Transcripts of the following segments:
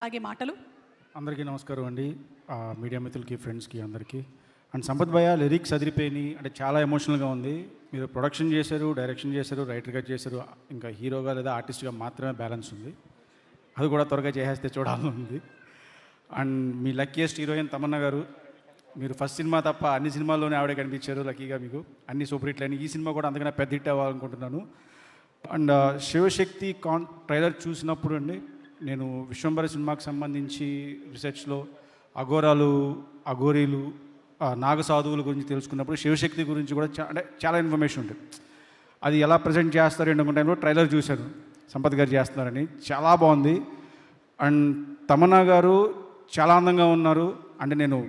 అలాగే మాటలు. అందరికీ నమస్కారం అండి. మీడియా మిత్రులకి, ఫ్రెండ్స్కి అందరికీ. అండ్ సంపత్ భయ్య లిరిక్స్ అదిరిపోయినాయి, అంటే చాలా ఎమోషనల్గా ఉంది. మీరు ప్రొడక్షన్ చేశారు, డైరెక్షన్ చేశారు, రైటర్గా చేశారు, ఇంకా హీరోగా లేదా ఆర్టిస్ట్గా మాత్రమే బ్యాలెన్స్ ఉంది. అది కూడా త్వరగా చేసేస్తే చూడాలని ఉంది. And me luckiest heroine Tamannaah గారు, మీరు ఫస్ట్ సినిమా తప్ప అన్ని సినిమాల్లోనే ఆవిడే కనిపించారు. లక్కీగా మీకు అన్ని సూపర్ హిట్లు అయినాయి. ఈ సినిమా కూడా అంతకన్నా పెద్ద హిట్ అవ్వాలనుకుంటున్నాను. అండ్ శివశక్తి ట్రైలర్ చూసినప్పుడు అండి, నేను విశ్వంబర సినిమాకి సంబంధించి రీసెర్చ్లో అఘోరీలు, నాగసాధువుల గురించి తెలుసుకున్నప్పుడు శివశక్తి గురించి కూడా అంటే చాలా ఇన్ఫర్మేషన్ ఉంటుంది. అది ఎలా ప్రజెంట్ చేస్తారు ఏంటంటే టైంలో ట్రైలర్ చూశాను, సంపత్ గారు చేస్తున్నారని, చాలా బాగుంది. అండ్ తమన్నా గారు చాలా అందంగా ఉన్నారు. అంటే నేను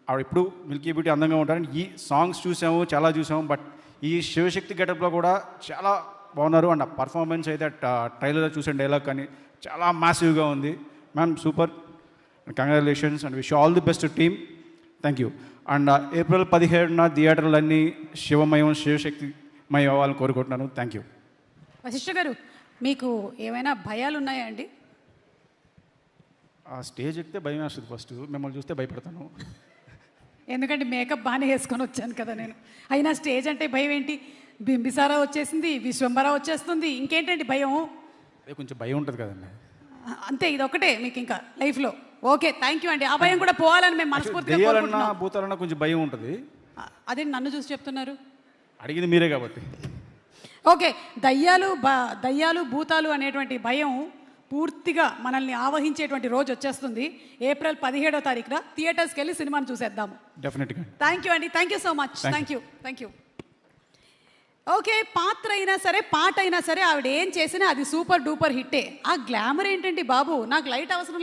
ఆవిడ ఎప్పుడు మిల్కీ బ్యూటీ అందంగా ఉంటారని ఈ సాంగ్స్ చూసాము, చాలా చూసాము, బట్ ఈ శివశక్తి గెటప్లో కూడా చాలా బాగున్నారు. అండ్ ఆ పర్ఫార్మెన్స్ అయితే ట్రైలర్లో చూసిన డైలాగ్ కానీ చాలా మ్యాసివ్గా ఉంది. Ma'am super, congratulations and wish all the best team. Thank you. And April 17న థియేటర్లన్నీ శివమయం, శివశక్తిమయం అవ్వాలని కోరుకుంటున్నాను. Thank you. వశిష్ఠ గారు, మీకు ఏమైనా భయాలు ఉన్నాయా అండి? ఆ స్టేజ్ ఎక్కితే భయం వేస్తుంది. ఫస్ట్ మిమ్మల్ని చూస్తే భయపడతాను. ఎందుకంటే మేకప్ బాగానే వేసుకొని వచ్చాను కదా నేను. అయినా స్టేజ్ అంటే భయం ఏంటి? బింబిసారా వచ్చేసింది, విశ్వంబర వచ్చేస్తుంది, ఇంకేంటండి భయం? అదే కొంచెం భయం ఉంటుంది కదండి. అంతే, ఇది ఒకటే మీకు ఇంకా లైఫ్లో. ఓకే, థ్యాంక్ యూ అండి. ఆ భయం కూడా పోవాలని మేము మనస్ఫూర్తిగా కోరుకుంటున్నాం. భూతాలన్నా కొంచెం భయం ఉంటుంది. అదే నన్ను చూసి చెప్తున్నారు. అడిగింది మీరే కాబట్టి. ఓకే, దయ్యాలు భూతాలు అనేటువంటి భయం పూర్తిగా మనల్ని ఆవహించేటువంటి రోజు వచ్చేస్తుంది. ఏప్రిల్ 17వ తారీఖున థియేటర్స్కి వెళ్ళి సినిమాని చూసేద్దాము. డెఫినెట్గా. థ్యాంక్ యూ అండి. Thank you so much. Thank you. Okay, పాత్ర అయినా సరే, పాట అయినా సరే, ఆవిడ ఏం చేసినా అది సూపర్ డూపర్ హిట్టే. ఆ గ్లామర్ ఏంటండి బాబు? నాకు లైట్ అవసరం